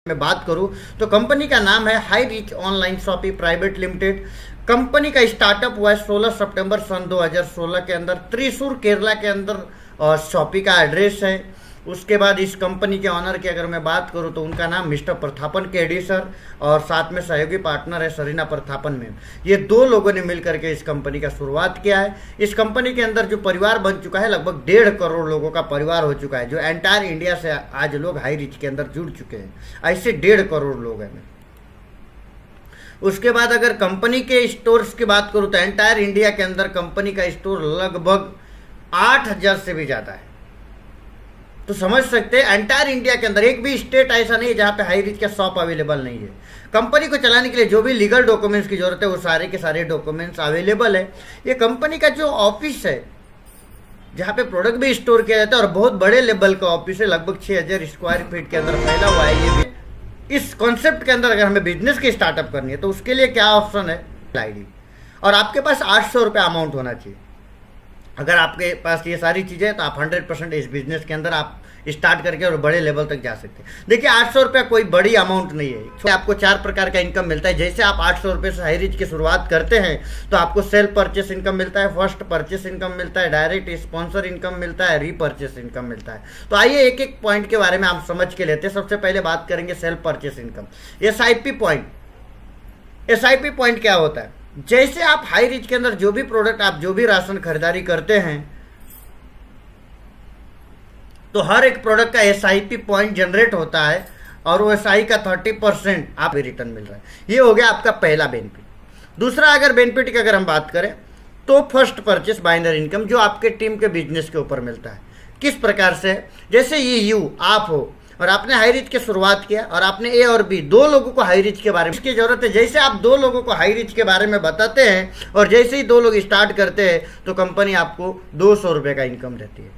मैं बात करूं तो कंपनी का नाम है high rich online shopping private limited. Company का स्टार्टअप हुआ है 16 सितंबर सन 2016 के अंदर, त्रिशूर केरला के अंदर शॉपिंग का एड्रेस है। उसके बाद इस कंपनी के ऑनर की अगर मैं बात करूं तो उनका नाम मिस्टर प्रथापन केडी सर और साथ में सहयोगी पार्टनर है सरीना प्रथापन मैम। ये दो लोगों ने मिलकर के इस कंपनी का शुरुआत किया है। इस कंपनी के अंदर जो परिवार बन चुका है लगभग 1.5 करोड़ लोगों का परिवार हो चुका है, जो एंटायर इंडिया से आज लोग हाई रिच के अंदर जुड़ चुके हैं। ऐसे 1.5 करोड़ लोग हैं। उसके बाद अगर कंपनी के स्टोर्स की बात करूं तो एंटायर इंडिया के अंदर कंपनी का स्टोर लगभग 8000 से भी ज़्यादा है। तो समझ सकते हैं एंटायर इंडिया के अंदर एक भी स्टेट ऐसा नहीं है जहां पे हाई रिच का शॉप अवेलेबल नहीं है। कंपनी को चलाने के लिए जो भी लीगल डॉक्यूमेंट्स की जरूरत है वो सारे के सारे डॉक्यूमेंट्स अवेलेबल है। ये कंपनी का जो ऑफिस है जहां पे प्रोडक्ट भी स्टोर किया जाता है और बहुत बड़े लेवल का ऑफिस है, लगभग 6000 स्क्वायर फीट के अंदर फैला हुआ है। ये भी इस कॉन्सेप्ट के अंदर अगर हमें बिजनेस की स्टार्टअप करनी है तो उसके लिए क्या ऑप्शन है, आईडी, और आपके पास 800 रुपये अमाउंट होना चाहिए। अगर आपके पास ये सारी चीज़ें तो आप 100% इस बिजनेस के अंदर आप स्टार्ट करके और बड़े लेवल तक जा सकते हैं। देखिए 800 रुपये कोई बड़ी अमाउंट नहीं है। आपको 4 प्रकार का इनकम मिलता है। जैसे आप 800 रुपये से हाई रिच की शुरुआत करते हैं तो आपको सेल्फ परचेस इनकम मिलता है, फर्स्ट परचेस इनकम मिलता है, डायरेक्ट स्पॉन्सर इनकम मिलता है, रीपरचेस इनकम मिलता है। तो आइए एक एक पॉइंट के बारे में आप समझ के लेते हैं। सबसे पहले बात करेंगे self purchase income, SIP point. SIP point क्या होता है? जैसे आप हाई रिच के अंदर जो भी प्रोडक्ट, आप जो भी राशन खरीदारी करते हैं तो हर एक प्रोडक्ट का SIP पॉइंट जनरेट होता है और वो SI का 30% आप रिटर्न मिल रहा है। ये हो गया आपका पहला बेनिफिट। दूसरा अगर बेनिफिट की अगर हम बात करें तो फर्स्ट परचेस बाइनर इनकम जो आपके टीम के बिजनेस के ऊपर मिलता है। किस प्रकार से? जैसे ये आप हो और आपने हाई रिच की शुरुआत किया और आपने A और B दो लोगों को हाई रिच के बारे में इसकी जरूरत है। जैसे आप दो लोगों को हाई रिच के बारे में बताते हैं और जैसे ही दो लोग स्टार्ट करते हैं तो कंपनी आपको 200 रुपये का इनकम देती है।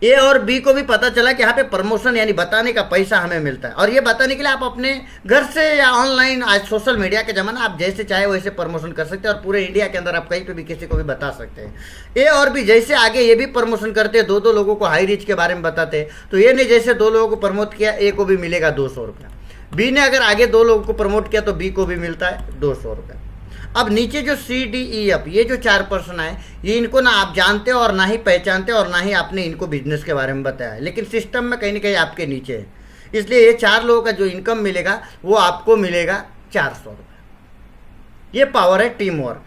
A और B को भी पता चला कि यहाँ पे प्रमोशन यानी बताने का पैसा हमें मिलता है, और ये बताने के लिए आप अपने घर से या ऑनलाइन, आज सोशल मीडिया के ज़माना, आप जैसे चाहे वैसे प्रमोशन कर सकते हैं और पूरे इंडिया के अंदर आप कहीं पे भी किसी को भी बता सकते हैं। A और B जैसे आगे ये भी प्रमोशन करते हैं, दो लोगों को हाई रिच के बारे में बताते हैं, तो ये ने जैसे 2 लोगों को प्रमोट किया, A को भी मिलेगा 200 रुपया। B ने अगर आगे 2 लोगों को प्रमोट किया तो B को भी मिलता है 200 रुपया। अब नीचे जो CDEF ये जो 4 पर्सन है, ये इनको ना आप जानते हो और ना ही पहचानते हो और ना ही आपने इनको बिजनेस के बारे में बताया है, लेकिन सिस्टम में कहीं ना कहीं आपके नीचे है। इसलिए ये 4 लोगों का जो इनकम मिलेगा वो आपको मिलेगा 400 रुपये। ये पावर है team work,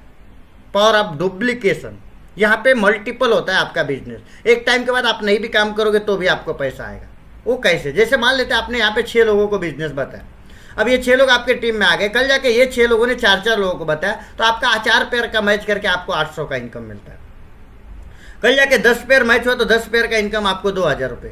power of duplication. यहाँ पे मल्टीपल होता है आपका बिजनेस। एक टाइम के बाद आप नहीं भी काम करोगे तो भी आपको पैसा आएगा। वो कैसे? जैसे मान लेते हैं आपने यहाँ पे 6 लोगों को बिजनेस बताया, अब ये 6 लोग आपके टीम में आ गए, कल जाके ये 6 लोगों ने 4 लोगों को बताया तो आपका 4 पेयर का मैच करके आपको 800 का इनकम मिलता है। कल जाके 10 पेयर मैच हुआ तो 10 पेयर का इनकम आपको 2000 रुपये,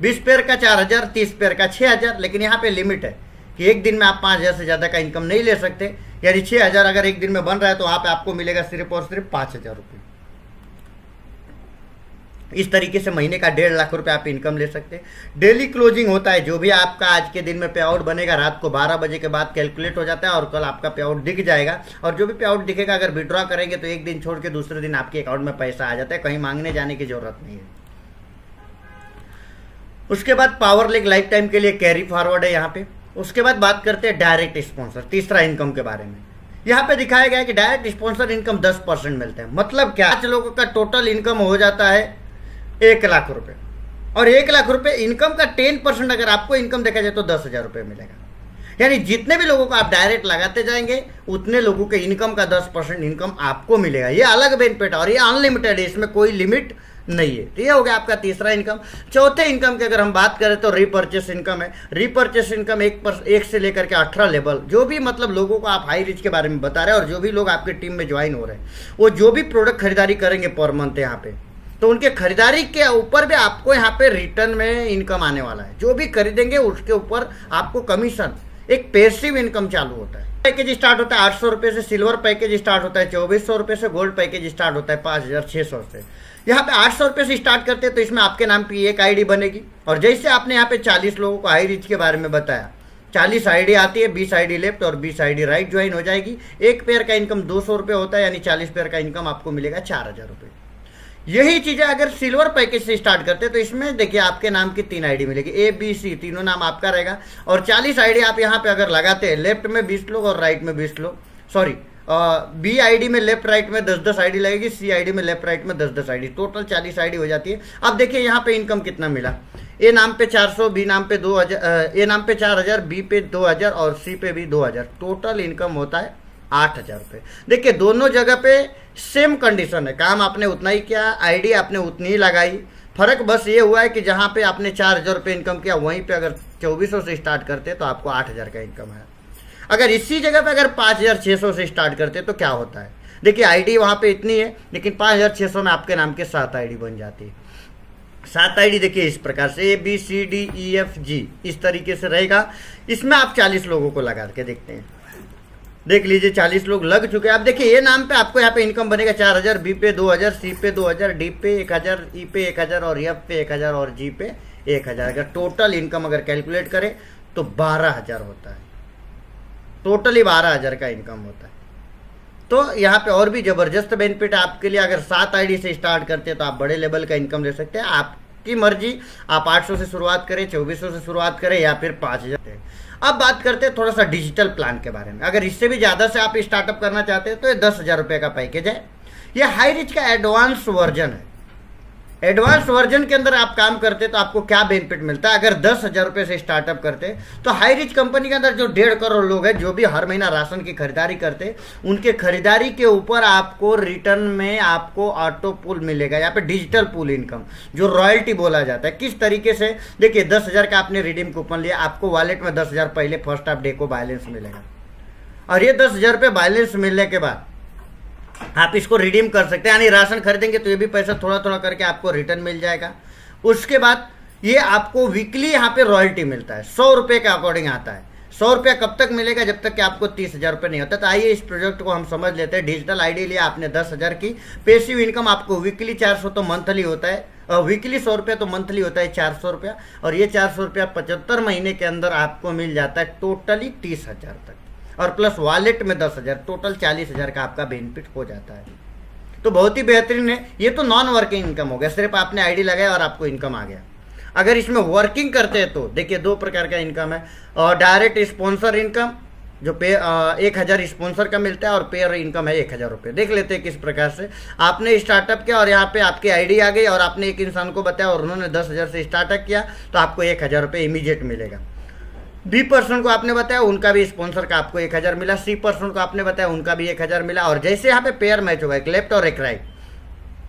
20 पेयर का 4000, 30 पेयर का 6000। लेकिन यहाँ पे लिमिट है कि एक दिन में आप 5000 से ज़्यादा का इनकम नहीं ले सकते, यानी 6000 अगर एक दिन में बन रहा है तो वहाँ पे आपको मिलेगा सिर्फ और सिर्फ 5000 रुपये। इस तरीके से महीने का 1.5 लाख रुपए आप इनकम ले सकते हैं। डेली क्लोजिंग होता है, जो भी आपका आज के दिन में पे आउट बनेगा रात को 12 बजे के बाद कैलकुलेट हो जाता है और कल आपका पे आउट दिख जाएगा। और जो भी पे आउट दिखेगा अगर विड्रॉ करेंगे तो एक दिन छोड़ के दूसरे दिन आपके अकाउंट में पैसा आ जाता है, कहीं मांगने जाने की जरूरत नहीं है। उसके बाद पावर लेक लाइफ टाइम के लिए कैरी फॉरवर्ड है यहाँ पे। उसके बाद बात करते हैं डायरेक्ट स्पॉन्सर, तीसरा इनकम के बारे में। यहाँ पे दिखाया गया है कि डायरेक्ट स्पॉन्सर इनकम 10% मिलता है। मतलब क्या? 5 लोगों का टोटल इनकम हो जाता है 1 लाख रुपए, और 1 लाख रुपए इनकम का 10% अगर आपको इनकम देखा जाए तो 10,000 रुपये मिलेगा। यानी जितने भी लोगों को आप डायरेक्ट लगाते जाएंगे उतने लोगों के इनकम का 10% इनकम आपको मिलेगा। ये अलग बेनिफिट है और ये अनलिमिटेड है, इसमें कोई लिमिट नहीं है। तो ये हो गया आपका तीसरा इनकम। चौथे इनकम की अगर हम बात करें तो रीपरचेस इनकम है। रीपरचेस इनकम 1 से लेकर के 18 लेवल, जो भी मतलब लोगों को आप हाई रिच के बारे में बता रहे हैं और जो भी लोग आपके टीम में ज्वाइन हो रहे हैं, वो जो भी प्रोडक्ट खरीदारी करेंगे पर मंथ यहाँ पे, तो उनके खरीदारी के ऊपर भी आपको यहाँ पे रिटर्न में इनकम आने वाला है। जो भी खरीदेंगे उसके ऊपर आपको कमीशन, एक पैसिव इनकम चालू होता है। पैकेज स्टार्ट होता है 800 रुपये से, सिल्वर पैकेज स्टार्ट होता है 2400 रुपये से, गोल्ड पैकेज स्टार्ट होता है 5600 से। यहाँ पे 800 रुपये से स्टार्ट करते हैं तो इसमें आपके नाम की एक आईडी बनेगी, और जैसे आपने यहाँ पे 40 लोगों को हाई रिच के बारे में बताया, 40 आईडी आती है, 20 आईडी लेफ्ट और 20 आईडी राइट ज्वाइन हो जाएगी। एक पेयर का इनकम 200 रुपये होता है, यानी 40 पेयर का इनकम आपको मिलेगा 4000 रुपये। यही चीजें अगर सिल्वर पैकेज से स्टार्ट करते हैं तो इसमें देखिए आपके नाम की 3 आईडी मिलेगी, ए बी सी तीनों नाम आपका रहेगा। और 40 आईडी आप यहाँ पे अगर लगाते हैं, लेफ्ट में 20 लोग और राइट में 20 लोग, सॉरी बी आईडी में लेफ्ट राइट में 10-10 आईडी लगेगी, सी आईडी में लेफ्ट राइट में 10-10 आईडी, टोटल 40 आईडी हो जाती है। अब देखिए यहाँ पे इनकम कितना मिला, ए नाम पे 400, बी नाम पे 2000, ए नाम पे 4000, बी पे 2000 और सी पे भी 2000, टोटल इनकम होता है 8000 रुपये। देखिए दोनों जगह पे सेम कंडीशन है, काम आपने उतना ही किया, आईडी आपने उतनी ही लगाई, फर्क बस ये हुआ है कि जहाँ पे आपने 4000 रुपये इनकम किया वहीं पे अगर 2400 से स्टार्ट करते तो आपको 8000 का इनकम है। अगर इसी जगह पे अगर 5600 से स्टार्ट करते तो क्या होता है, देखिए आईडी वहाँ पे इतनी है लेकिन 5600 में आपके नाम के 7 आईडी बन जाती है। 7 आईडी देखिए इस प्रकार से, A B C D E F G इस तरीके से रहेगा। इसमें आप 40 लोगों को लगा के देखते हैं, देख लीजिए 40 लोग लग चुके हैं। अब देखिए ये नाम पे आपको यहाँ पे इनकम बनेगा 4000, बी पे 2000, सी पे 2000, डी पे 1000, ई पे 1000 और एफ पे 1000 और जी पे 1000। अगर टोटल इनकम अगर कैलकुलेट करें तो 12000 होता है, टोटली 12000 का इनकम होता है। तो यहाँ पे और भी जबरदस्त बेनिफिट है आपके लिए। अगर 7 आईडी से स्टार्ट करते हैं तो आप बड़े लेवल का इनकम ले सकते हैं, आपकी मर्जी, आप 800 से शुरुआत करें, 2400 से शुरुआत करें या फिर 5000। अब बात करते हैं थोड़ा सा डिजिटल प्लान के बारे में। अगर इससे भी ज़्यादा से आप स्टार्टअप करना चाहते हैं तो ये 10,000 रुपये का पैकेज है। ये हाई रिच का एडवांस वर्जन है। एडवांस वर्जन के अंदर आप काम करते तो आपको क्या बेनिफिट मिलता है, अगर 10,000 रुपये से स्टार्टअप करते तो हाई रिच कंपनी के अंदर जो 1.5 करोड़ लोग हैं जो भी हर महीना राशन की खरीदारी करते, उनके खरीदारी के ऊपर आपको रिटर्न में आपको ऑटो पुल मिलेगा, यहाँ पे डिजिटल पुल इनकम जो रॉयल्टी बोला जाता है। किस तरीके से, देखिए 10,000 का आपने रिडीम कूपन लिया, आपको वॉलेट में 10,000 पहले फर्स्ट ऑफ डे को बैलेंस मिलेगा और ये 10,000 रुपये बैलेंस मिलने के बाद आप इसको रिडीम कर सकते हैं, यानी राशन खरीदेंगे तो ये भी पैसा थोड़ा थोड़ा करके आपको रिटर्न मिल जाएगा। उसके बाद ये आपको वीकली यहाँ पे रॉयल्टी मिलता है, 100 रुपये के अकॉर्डिंग आता है। 100 रुपया कब तक मिलेगा, जब तक कि आपको 30,000 रुपये नहीं होता। तो आइए इस प्रोजेक्ट को हम समझ लेते हैं। डिजिटल आईडी लिया आपने 10,000 की, पेसिव इनकम आपको वीकली 400 तो मंथली होता है, वीकली 100 रुपया तो मंथली होता है 400 रुपया, और ये 400 रुपया 75 महीने के अंदर आपको मिल जाता है टोटली 30,000 तक, और प्लस वॉलेट में 10,000, टोटल 40,000 का आपका बेनिफिट हो जाता है। तो बहुत ही बेहतरीन है। ये तो नॉन वर्किंग इनकम हो गया, सिर्फ आपने आईडी लगाया और आपको इनकम आ गया। अगर इसमें वर्किंग करते हैं तो देखिए 2 प्रकार का इनकम है, और डायरेक्ट स्पॉन्सर इनकम जो 1,000 स्पॉन्सर का मिलता है, और पेयर इनकम है 1,000 रुपये। देख लेते हैं किस प्रकार से। आपने स्टार्टअप किया और यहाँ पे आपकी आईडी आ गई और आपने एक इंसान को बताया और उन्होंने 10,000 से स्टार्टअप किया तो आपको 1,000 रुपये इमीडिएट मिलेगा। बी पर्सन को आपने बताया, उनका भी स्पॉन्सर का आपको 1,000 मिला। सी पर्सन को आपने बताया, उनका भी 1,000 मिला। और जैसे यहाँ पे पेयर मैच होगा, एक लेफ्ट और एक राइट,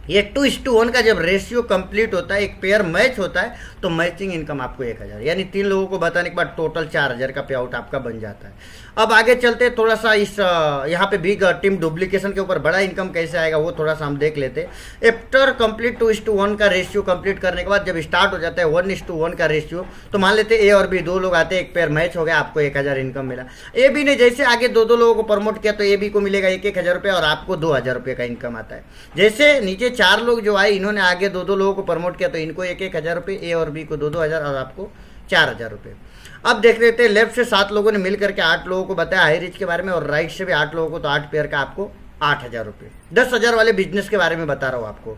ये 2:1 का जब रेशियो कंप्लीट होता है, एक पेयर मैच होता है, तो मैचिंग इनकम आपको 1,000, यानी 3 लोगों को बताने के बाद टोटल 4,000 का पे आउट आपका बन जाता है। अब आगे चलते हैं थोड़ा सा इस यहाँ पे बिग टीम डुप्लीकेशन के ऊपर बड़ा इनकम कैसे आएगा वो थोड़ा सा हम देख लेते हैं। आफ्टर कंप्लीट 2:1 का रेशियो कंप्लीट करने के बाद जब स्टार्ट हो जाता है 1:1 का रेशियो, तो मान लेते हैं ए और बी 2 लोग आते हैं, एक पेयर मैच हो गया, आपको 1,000 इनकम मिला। ए बी ने जैसे आगे 2 लोगों को प्रमोट किया तो ए बी को मिलेगा 1,000 रुपये और आपको 2,000 रुपये का इनकम आता है। जैसे नीचे 4 लोग जो आए, इन्होंने आगे 2 लोगों को प्रमोट किया तो इनको 1,000 रुपये, ए और बी को 2,000 और आपको 4,000 रुपये। अब देख लेते हैं, लेफ्ट से 7 लोगों ने मिल करके 8 लोगों को बताया हाई रिच के बारे में, और राइट से भी 8 लोगों को, तो 8 पेयर का आपको 8,000 रुपये। 10,000 वाले बिजनेस के बारे में बता रहा हूँ आपको।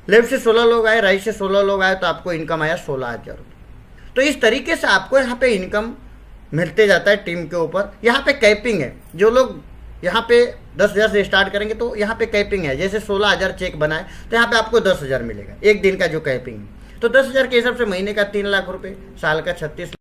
लेफ्ट से 16 लोग आए, राइट से 16 लोग आए, तो आपको इनकम आया 16,000 रुपये। तो इस तरीके से आपको यहाँ पे इनकम मिलते जाता है टीम के ऊपर। यहाँ पे कैपिंग है, जो लोग यहाँ पे 10,000 से स्टार्ट करेंगे तो यहाँ पे कैपिंग है। जैसे 16,000 चेक बनाए तो यहाँ पे आपको 10,000 मिलेगा एक दिन का जो कैपिंग है। तो 10,000 के हिसाब से महीने का 3 लाख रुपये, साल का 36